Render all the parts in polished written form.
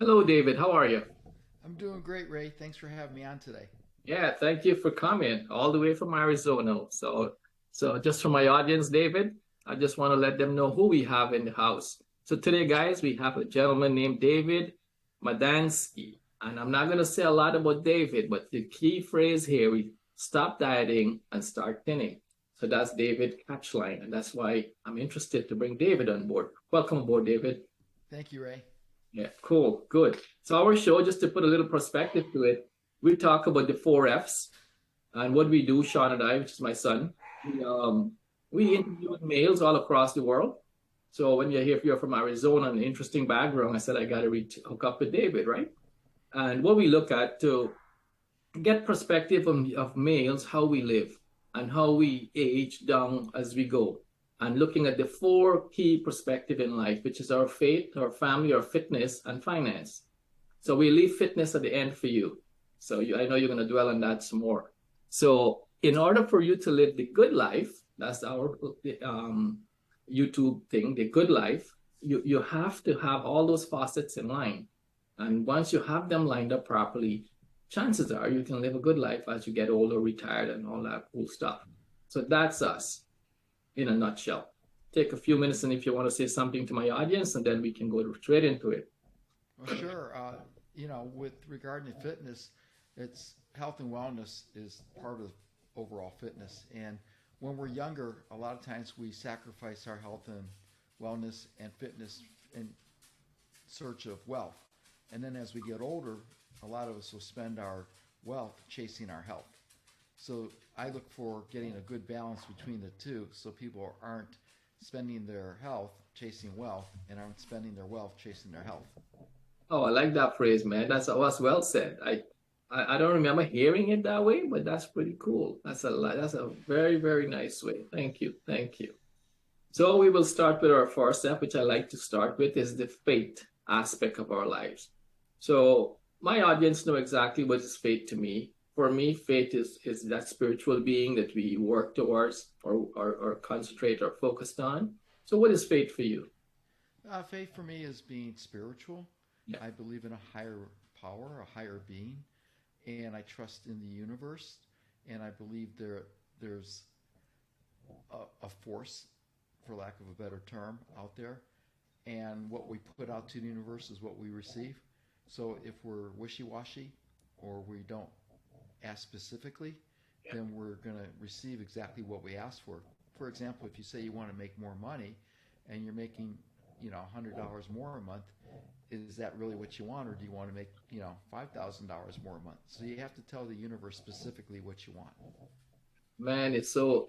Hello, David. How are you? I'm doing great, Ray. Thanks for having me on today. Yeah, thank you for coming all the way from Arizona. So just for my audience, David, I just want to let them know who we have in the house. So today, guys, we have a gentleman named David Medansky. And I'm not going to say a lot about David, but the key phrase here, we stop dieting and start thinning. So that's David catchline. And that's why I'm interested to bring David on board. Welcome aboard, David. Thank you, Ray. Yeah, cool, good. So our show, just to put a little perspective to it, we talk about the four F's and what we do, Sean and I, which is my son. We interview males all across the world. So when you hear if you're from Arizona, an interesting background, I said I got to hook up with David, right? And what we look at to get perspective of males, how we live and how we age down as we go. And looking at the four key perspective in life, which is our faith, our family, our fitness, and finance. So we leave fitness at the end for you. I know you're going to dwell on that some more. So in order for you to live the good life, that's our YouTube thing, the good life, you have to have all those facets in line. And once you have them lined up properly, chances are you can live a good life as you get older, retired, and all that cool stuff. So that's us in a nutshell. Take a few minutes, and if you want to say something to my audience, and then we can go straight into it. Well, sure. With regard to fitness, it's health and wellness is part of overall fitness. And when we're younger, a lot of times we sacrifice our health and wellness and fitness in search of wealth. And then as we get older, a lot of us will spend our wealth chasing our health. So I look for getting a good balance between the two so people aren't spending their health chasing wealth and aren't spending their wealth chasing their health. Oh, I like that phrase, man. That's well said. I don't remember hearing it that way, but that's pretty cool. That's a very very nice way. Thank you, thank you. So we will start with our first step, which I like to start with, is the faith aspect of our lives. So my audience know exactly what is faith to me. For me, faith is that spiritual being that we work towards or concentrate or focused on. So what is faith for you? Faith for me is being spiritual. Yeah. I believe in a higher power, a higher being, and I trust in the universe. And I believe there's a force, for lack of a better term, out there. And what we put out to the universe is what we receive. So if we're wishy washy or we don't ask specifically, then we're going to receive exactly what we ask for. For example, if you say you want to make more money and you're making, $100 more a month, is that really what you want, or do you want to make, $5,000 more a month? So you have to tell the universe specifically what you want. Man, it's so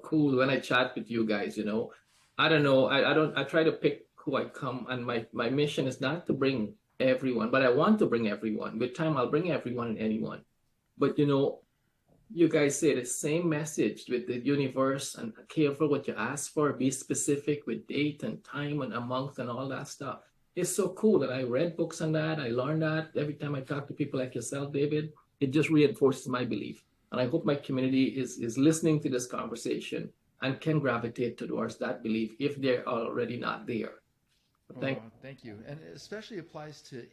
cool when I chat with you guys, you know. I don't know. I try to pick who I come, and my mission is not to bring everyone, but I want to bring everyone. With time I'll bring everyone and anyone. But you guys say the same message with the universe and careful what you ask for, be specific with date and time and a month and all that stuff. It's so cool that I read books on that. I learned that every time I talk to people like yourself, David, it just reinforces my belief. And I hope my community is listening to this conversation and can gravitate towards that belief if they're already not there. Thank Oh, thank you. And it especially applies to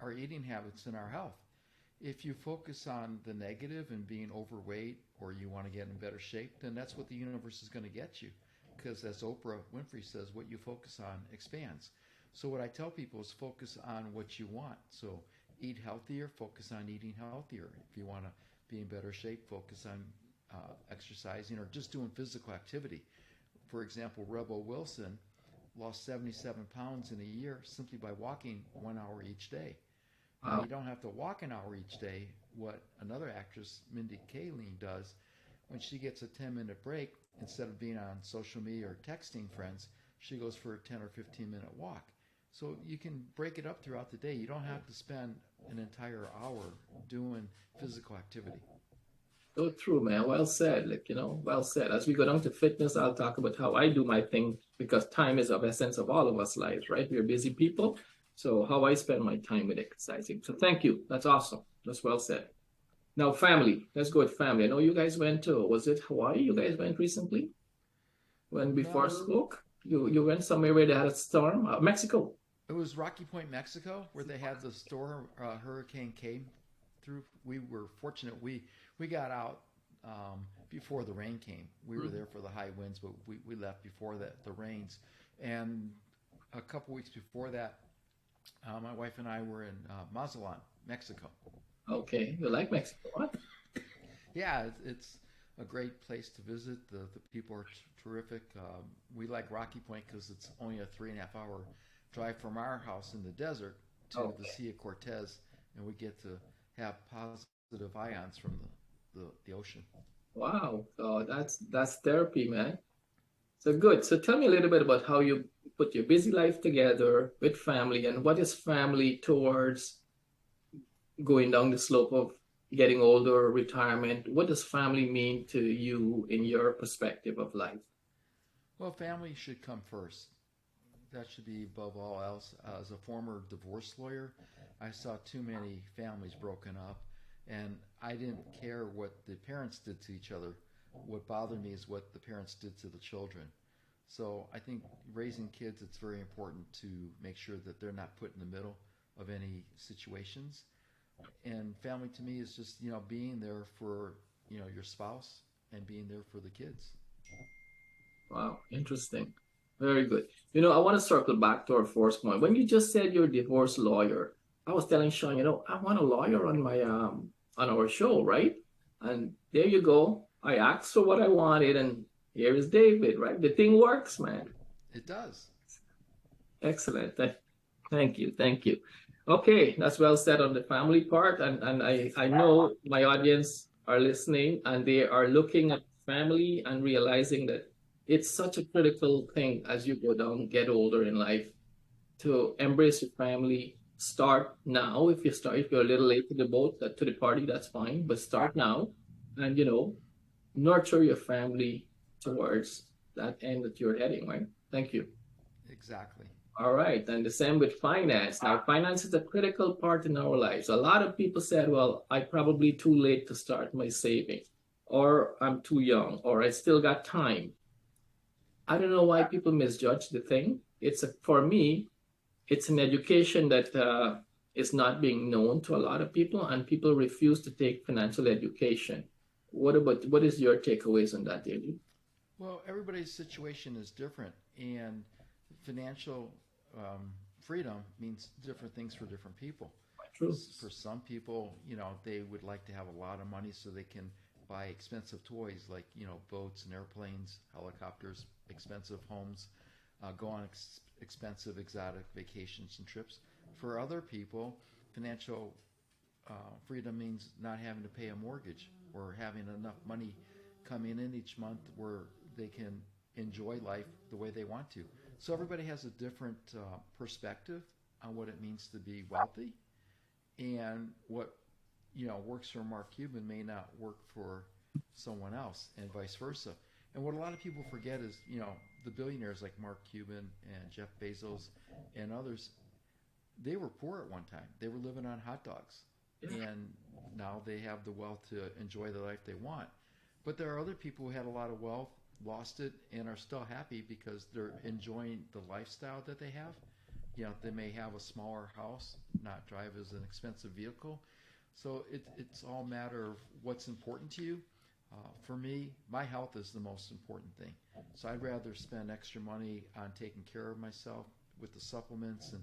our eating habits and our health. If you focus on the negative and being overweight or you want to get in better shape, then that's what the universe is going to get you. Because as Oprah Winfrey says, what you focus on expands. So what I tell people is focus on what you want. So eat healthier, focus on eating healthier. If you want to be in better shape, focus on exercising or just doing physical activity. For example, Rebel Wilson lost 77 pounds in a year simply by walking 1 hour each day. Now, wow. you don't have to walk an hour each day. What another actress, Mindy Kaling, does when she gets a 10-minute break, instead of being on social media or texting friends, she goes for a 10 or 15-minute walk. So you can break it up throughout the day. You don't have to spend an entire hour doing physical activity. So true, man. Well said. Well said. As we go down to fitness, I'll talk about how I do my thing because time is of essence of all of us lives, right? We're busy people. So how I spend my time with exercising. So thank you. That's awesome. That's well said. Now, family. Let's go with family. I know you guys went to, was it Hawaii? You guys went recently when we No, first spoke? You went somewhere where they had a storm? Mexico. It was Rocky Point, Mexico, where they had the store. Hurricane came through. We were fortunate. We got out before the rain came. We were there for the high winds, but we left before the rains. And a couple weeks before that, my wife and I were in Mazatlan, Mexico. Okay, you like Mexico? What? Yeah, it's a great place to visit. The people are terrific. We like Rocky Point because it's only a 3.5 hour drive from our house in the desert to the Sea of Cortez, and we get to have positive ions from the ocean. Wow. Oh, that's therapy, man. So good. So tell me a little bit about how you put your busy life together with family, and what is family towards going down the slope of getting older, retirement? What does family mean to you in your perspective of life? Well, family should come first. That should be above all else. As a former divorce lawyer, I saw too many families broken up, and I didn't care what the parents did to each other. What bothered me is what the parents did to the children. So I think raising kids, it's very important to make sure that they're not put in the middle of any situations. And family to me is just, being there for, your spouse and being there for the kids. Wow, interesting. Very good. I want to circle back to our first point. When you just said you're a divorce lawyer, I was telling Sean, I want a lawyer on my on our show, right? And there you go. I asked for what I wanted, and here is David, right? The thing works, man. It does. Excellent. Thank you. Thank you. Okay, that's well said on the family part. And I know my audience are listening and they are looking at family and realizing that it's such a critical thing as you go down, get older in life, to embrace your family. Start now. If you're a little late to the boat, to the party, that's fine. But start now, and nurture your family towards that end that you're heading. Right. Thank you. Exactly. All right, and the same with finance. Now, finance is a critical part in our lives. A lot of people said, "Well, I'm probably too late to start my saving, or I'm too young, or I still got time." I don't know why people misjudge the thing. For me, it's an education that is not being known to a lot of people, and people refuse to take financial education. What is your takeaways on that, David? Well, everybody's situation is different, and financial freedom means different things for different people. True. For some people, they would like to have a lot of money so they can buy expensive toys like, boats and airplanes, helicopters, expensive homes, go on expensive exotic vacations and trips. For other people, financial freedom means not having to pay a mortgage or having enough money coming in each month where they can enjoy life the way they want to. So everybody has a different perspective on what it means to be wealthy, and what works for Mark Cuban may not work for someone else, and vice versa. And what a lot of people forget is, the billionaires like Mark Cuban and Jeff Bezos and others, they were poor at one time. They were living on hot dogs, and now they have the wealth to enjoy the life they want. But there are other people who had a lot of wealth, lost it, and are still happy because they're enjoying the lifestyle that they have. They may have a smaller house, not drive as an expensive vehicle. So it's all a matter of what's important to you. For me, my health is the most important thing. So I'd rather spend extra money on taking care of myself with the supplements and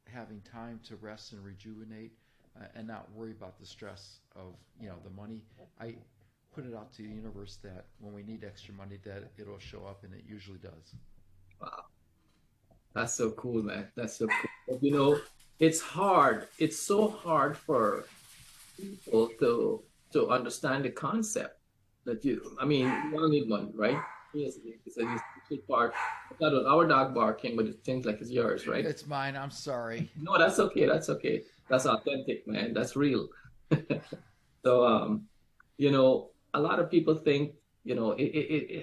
having time to rest and rejuvenate, and not worry about the stress of the money. I put it out to the universe that when we need extra money, that it'll show up, and it usually does. Wow, that's so cool, man. That's so cool. It's hard. It's so hard for people to understand the concept that you all need money, right? Yes, it's a essential part. Our dog barking, but it seems like it's yours, right? It's mine. I'm sorry. No, that's okay. That's okay. That's authentic, man. That's real. So, a lot of people think,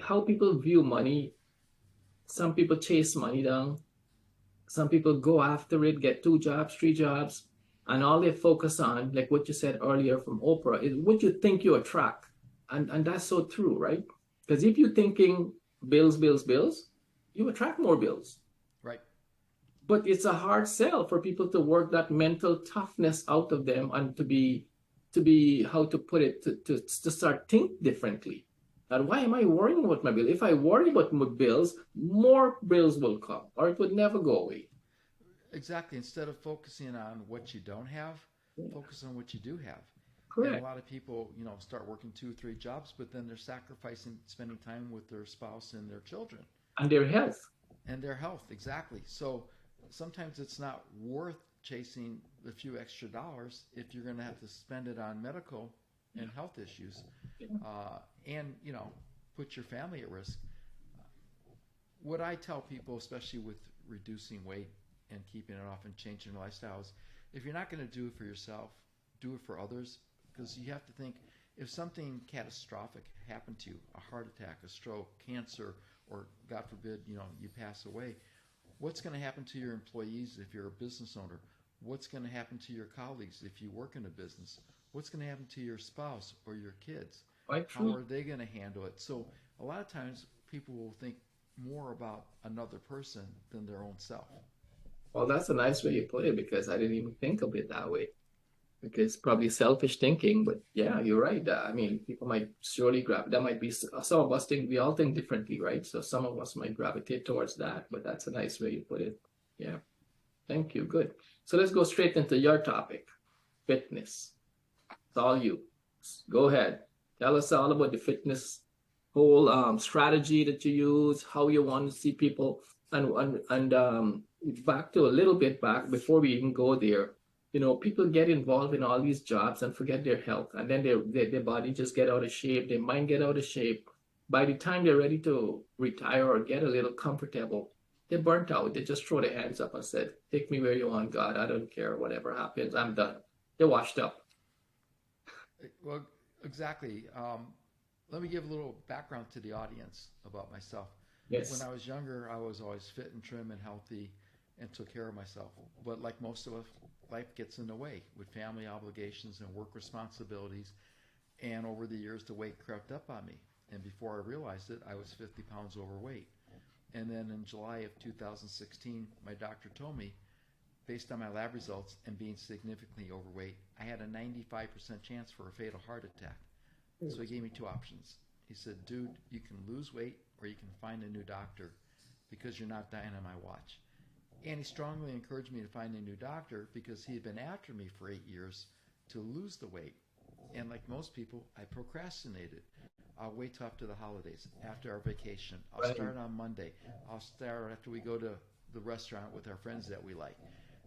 how people view money. Some people chase money down. Some people go after it, get 2 jobs, 3 jobs, and all they focus on, like what you said earlier from Oprah, is what you think you attract. And that's so true, right? Because if you're thinking bills, bills, bills, you attract more bills. Right. but it's a hard sell for people to work that mental toughness out of them and to be how to put it to start think differently. And why am I worrying about my bill? If I worry about my bills, more bills will come, or it would never go away. Exactly. Instead of focusing on what you don't have, Yeah, focus on what you do have. And a correct. lot of people, start working 2 or 3 jobs, but then they're sacrificing spending time with their spouse and their children And their health. and their health. Exactly. So sometimes it's not worth chasing the few extra dollars if you're going to have to spend it on medical Yeah, and health issues, yeah, and put your family at risk. What I tell people, especially with reducing weight and keeping it off and changing their lifestyles, if you're not going to do it for yourself, do it for others. Because you have to think, if something catastrophic happened to you, a heart attack, a stroke, cancer, or God forbid, you pass away, what's going to happen to your employees if you're a business owner? What's going to happen to your colleagues if you work in a business? What's going to happen to your spouse or your kids? quite How true. are they going to handle it? So a lot of times people will think more about another person than their own self. Well, that's a nice way you put it because I didn't even think of it that way. Because probably selfish thinking, but yeah, you're right. I mean, people might surely grab that. Might be some of us think we all think differently, right? So some of us might gravitate towards that, but that's a nice way you put it. Yeah, thank you. Good. So let's go straight into your topic, fitness. It's all you. Go ahead. Tell us all about the fitness whole strategy that you use, how you want to see people, and back to a little bit back before we even go there. People get involved in all these jobs and forget their health, and then their body just get out of shape, their mind get out of shape. By the time they're ready to retire or get a little comfortable, they're burnt out. They just throw their hands up and said, "Take me where you want, God. I don't care. Whatever happens, I'm done." They're washed up. Well, exactly. Let me give a little background to the audience about myself. When Yes. I was younger, I was always fit and trim and healthy and took care of myself. But like most of us, life gets in the way with family obligations and work responsibilities. And over the years, the weight crept up on me. And before I realized it, I was 50 pounds overweight. And then in July of 2016, my doctor told me, based on my lab results and being significantly overweight, I had a 95% chance for a fatal heart attack. So he gave me two options. He said, dude, you can lose weight or you can find a new doctor because you're not dying on my watch. And he strongly encouraged me to find a new doctor because he had been after me for 8 years to lose the weight. And like most people, I procrastinated. I'll wait till after the holidays, after our vacation. I'll Right. start on Monday. I'll start after we go to the restaurant with our friends that we like.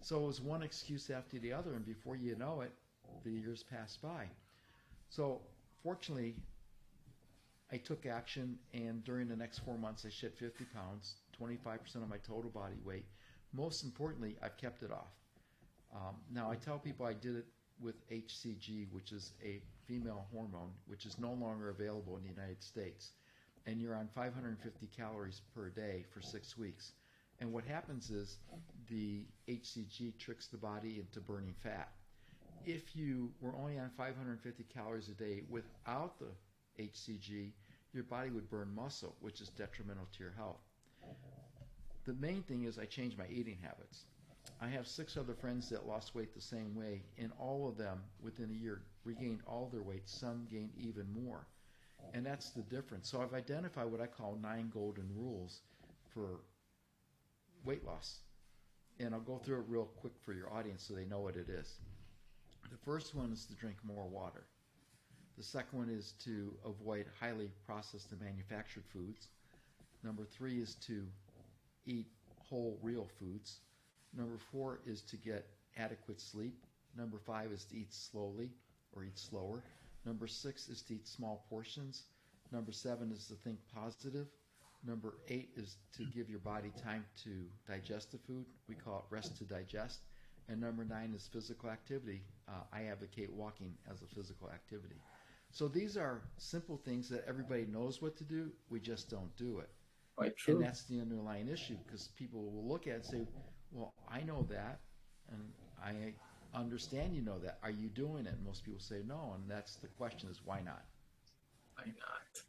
So it was one excuse after the other, and before you know it, the years passed by. So fortunately, I took action, and during the next 4 months, I shed 50 pounds, 25% of my total body weight. Most importantly, I've kept it off. Now, I tell people I did it with HCG, which is a female hormone, which is no longer available in the United States. And you're on 550 calories per day for 6 weeks. And what happens is the HCG tricks the body into burning fat. If you were only on 550 calories a day without the HCG, your body would burn muscle, which is detrimental to your health. The main thing is I changed my eating habits. I have 6 other friends that lost weight the same way, and all of them within a year regained all their weight. Some gained even more. And that's the difference. So I've identified what I call 9 golden rules for weight loss. And I'll go through it real quick for your audience so they know what it is. The first one is to drink more water. The second one is to avoid highly processed and manufactured foods. Number 3 is to eat whole, real foods. Number 4 is to get adequate sleep. Number 5 is to eat slowly or eat slower. Number 6 is to eat small portions. Number 7 is to think positive. Number 8 is to give your body time to digest the food. We call it rest to digest. And number 9 is physical activity. I advocate walking as a physical activity. So these are simple things that everybody knows what to do. We just don't do it. Quite And true. that's the underlying issue, because people will look at it and say, well, I know that, and I understand you know that. Are you doing it? And most people say no, and that's the question is why not? Why not?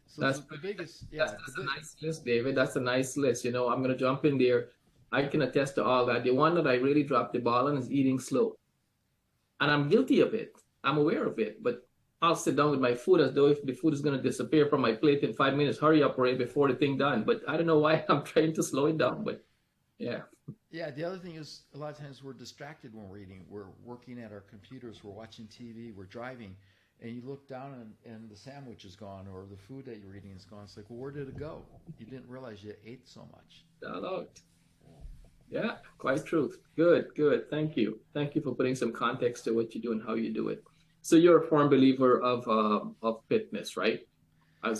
So That's the biggest, that's yeah, that's a nice list, David. That's a nice list. I'm gonna jump in there. I can attest to all that. The one that I really dropped the ball on is eating slow. And I'm guilty of it. I'm aware of it, but I'll sit down with my food as though if the food is going to disappear from my plate in 5 minutes, hurry up, Ray, before the thing done. But I don't know why I'm trying to slow it down. But yeah, Yeah, the other thing is a lot of times we're distracted when we're eating. We're working at our computers, we're watching TV, we're driving, and you look down and the sandwich is gone or the food that you're eating is gone. It's like, well, where did it go? You didn't realize you ate so much. shout out. Yeah, quite true. Good, good. Thank you. Thank you for putting some context to what you do and how you do it. So you're a firm believer of fitness, right?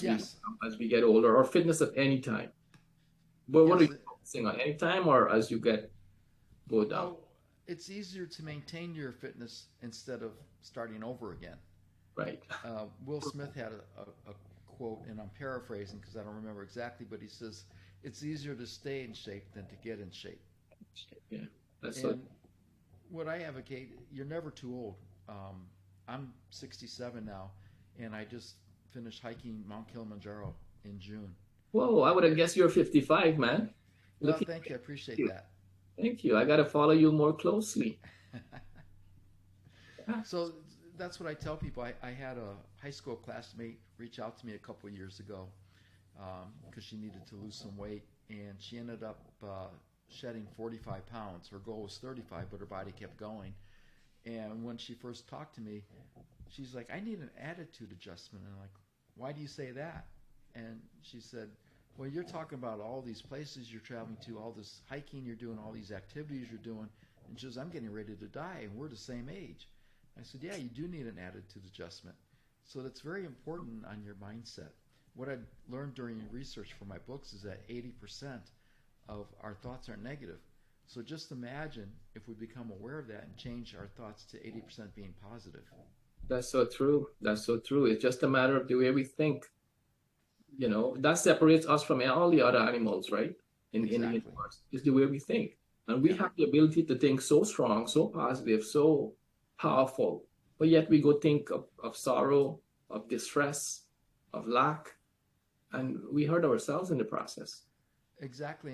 Yes, As we get older, or fitness at any time. But what are yes. you focusing on? Any time or as you get go down? Well, it's easier to maintain your fitness instead of starting over again. Right. Will Smith had a quote, and I'm paraphrasing because I don't remember exactly, but he says, it's easier to stay in shape than to get in shape. Yeah. That's so And what I advocate, you're never too old. I'm 67 now, and I just finished hiking Mount Kilimanjaro in June. whoa, I would have guessed you're 55, man. Well, Look at thank you. I appreciate you. that. Thank you. I gotta follow you more closely. Yeah. So that's what I tell people. I had a high school classmate reach out to me a couple of years ago because she needed to lose some weight, and she ended up shedding 45 pounds. Her goal was 35, but her body kept going. And when she first talked to me, she's like, I need an attitude adjustment. And I'm like, why do you say that? And she said, well, you're talking about all these places you're traveling to, all this hiking you're doing, all these activities you're doing. And she says, I'm getting ready to die, and we're the same age. I said, yeah, you do need an attitude adjustment. So that's very important on your mindset. What I learned during research for my books is that 80% of our thoughts are negative. So just imagine if we become aware of that and change our thoughts to 80% being positive. That's so true. That's so true. It's just a matter of the way we think. That separates us from all the other animals, right? In the Exactly. universe, is the way we think. And we Yeah. have the ability to think so strong, so positive, so powerful. But yet we go think of sorrow, of distress, of lack, and we hurt ourselves in the process. Exactly.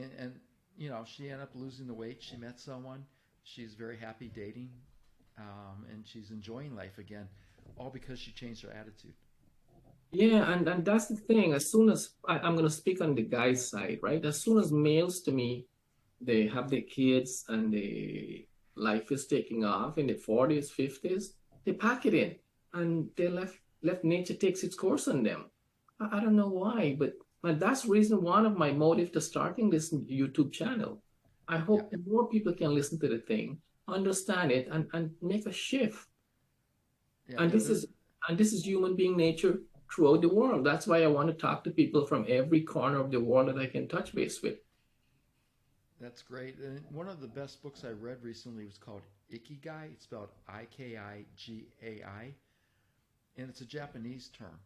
She ended up losing the weight. She met someone. She's very happy dating, and she's enjoying life again, all because she changed her attitude. Yeah, and that's the thing. As soon as I'm going to speak on the guy's side, right? As soon as males to me, they have their kids and the life is taking off in the 40s, 50s, they pack it in and they left nature takes its course on them. I don't know why, but that's reason one of my motive to starting this YouTube channel. I Yeah. hope more people can listen to the thing, understand it, and make a shift. Yeah. And Yeah. this is and this is human being nature throughout the world. That's why I want to talk to people from every corner of the world that I can touch base with. That's great. And one of the best books I read recently was called Ikigai. It's spelled Ikigai, and it's a Japanese term,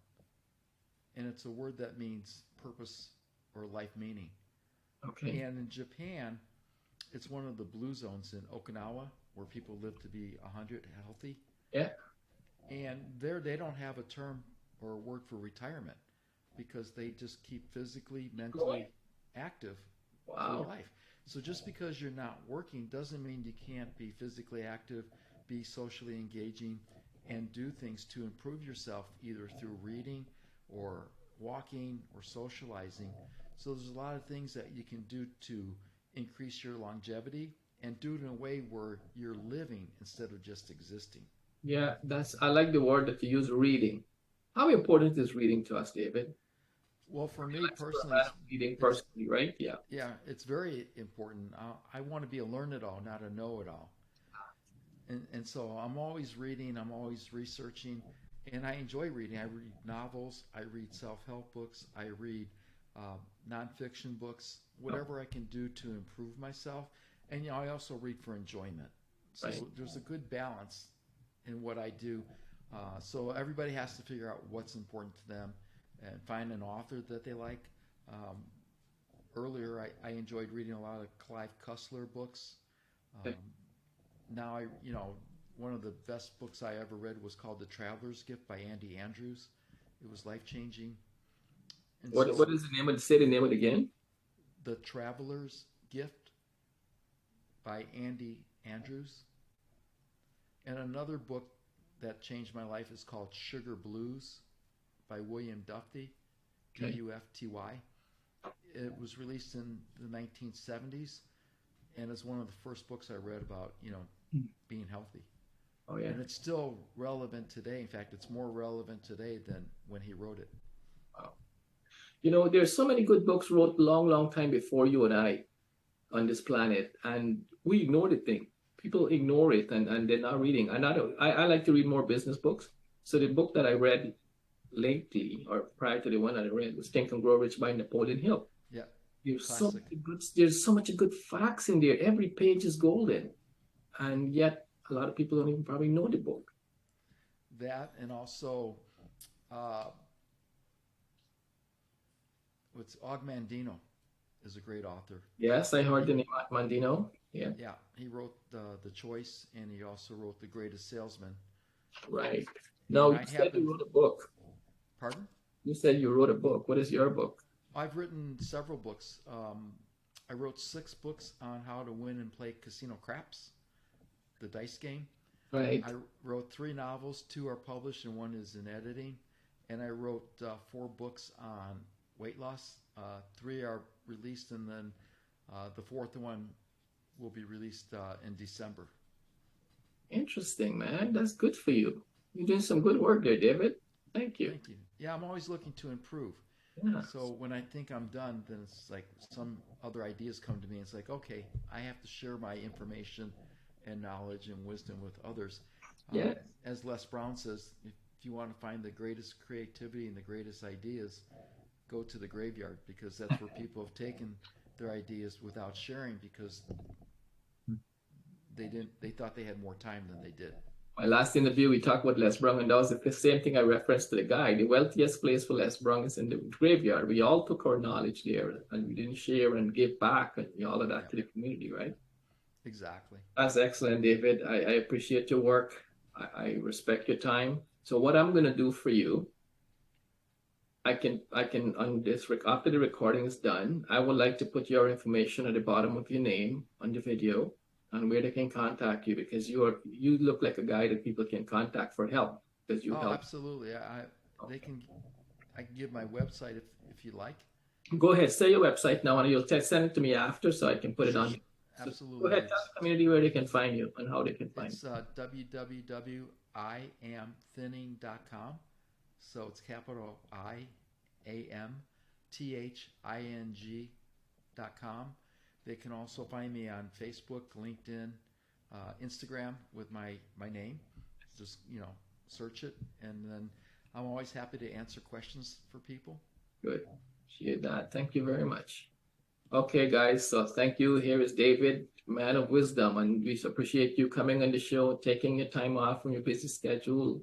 and it's a word that means purpose or life meaning. Okay. And in Japan, it's one of the blue zones in Okinawa where people live to be 100 healthy. Yeah. And there they don't have a term or a word for retirement because they just keep physically, Going. mentally active for Wow. life. So just because you're not working doesn't mean you can't be physically active, be socially engaging, and do things to improve yourself either through reading or walking or socializing. So there's a lot of things that you can do to increase your longevity and do it in a way where you're living instead of just existing. Yeah, I like the word that you use, reading. How important is reading to us, David? Well, for You me like to a personally, fan of reading it's personally, right? Yeah. yeah, it's very important. I want to be a learn-it-all, not a know-it-all. And so I'm always reading, I'm always researching, and I enjoy reading. I read novels, I read self-help books, I read uh, nonfiction books, Oh, whatever I can do to improve myself. And I also read for enjoyment. So right. there's a good balance in what I do. So everybody has to figure out what's important to them and find an author that they like. Um, Earlier, I enjoyed reading a lot of Clive Cussler books. Um, Okay. now one of the best books I ever read was called The Traveler's Gift by Andy Andrews. It was life changing. And What so is the name of say the name of it again? The Traveler's Gift. by Andy Andrews. And another book that changed my life is called Sugar Blues by William Dufty, Okay. Dufty. It was released in the 1970s, and it's one of the first books I read about, being healthy. Oh, yeah. And it's still relevant today. In fact, it's more relevant today than when he wrote it. Wow. There's so many good books wrote long, long time before you and I on this planet, and we ignore the thing. People ignore it, and they're not reading. And I like to read more business books. So the book that I read lately, or prior to the one that I read, was Think and Grow Rich by Napoleon Hill. Yeah, There's classic. there's so much good facts in there. Every page is golden, and yet a lot of people don't even probably know the book. That, and also, what's Og Mandino is a great author. Yes, I heard the name Mandino. Yeah, Yeah, he wrote The Choice, and he also wrote The Greatest Salesman. right. And No, I you said you happen, wrote a book. pardon? You said you wrote a book. What is your book? I've written several books. I wrote 6 books on how to win and play casino craps, the dice game. Right. I wrote 3 novels. 2 are published, and 1 is in editing. And I wrote 4 books on weight loss. 3 are released, and then the 4th one will be released in December. Interesting, man. That's good for you. You're doing some good work there, David. Thank you. Thank you. Yeah, I'm always looking to improve. Yeah. So when I think I'm done, then it's like some other ideas come to me. It's like, okay, I have to share my information and knowledge and wisdom with others. Yeah. As Les Brown says, if you want to find the greatest creativity and the greatest ideas, go to the graveyard, because that's where people have taken their ideas without sharing, because they thought they had more time than they did. My last interview, we talked about Les Brown, and that was the same thing I referenced to the guy. The wealthiest place for Les Brown is in the graveyard. We all took our knowledge there, and we didn't share and give back and all of that to the community, right? Exactly. That's excellent, David. I appreciate your work. I respect your time. So what I'm going to do for you, I can on this after the recording is done, I would like to put your information at the bottom of your name on the video, and where they can contact you, because you look like a guy that people can contact for help, because you help. Absolutely. I can give my website if you like. Go ahead, say your website now, and you'll send it to me after, so I can put it on. Absolutely. Go ahead, tell the community where they can find you and how they can find It's www.iamthinning.com. So it's capital IAMTHING.com. They can also find me on Facebook, LinkedIn, Instagram with my name. Just, search it. And then I'm always happy to answer questions for people. Good. Appreciate that. Thank you very much. Okay, guys. So thank you. Here is David, man of wisdom. And we appreciate you coming on the show, taking your time off from your busy schedule,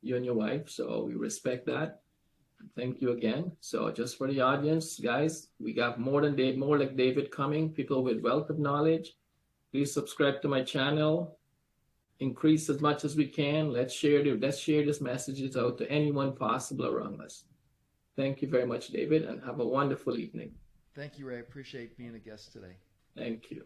you and your wife. So we respect that. Thank you again. So just for the audience, guys, we got more like David coming, people with wealth of knowledge. Please subscribe to my channel. Increase as much as we can. Let's share this messages out to anyone possible around us. Thank you very much, David, and have a wonderful evening. Thank you, Ray. I appreciate being a guest today. Thank you.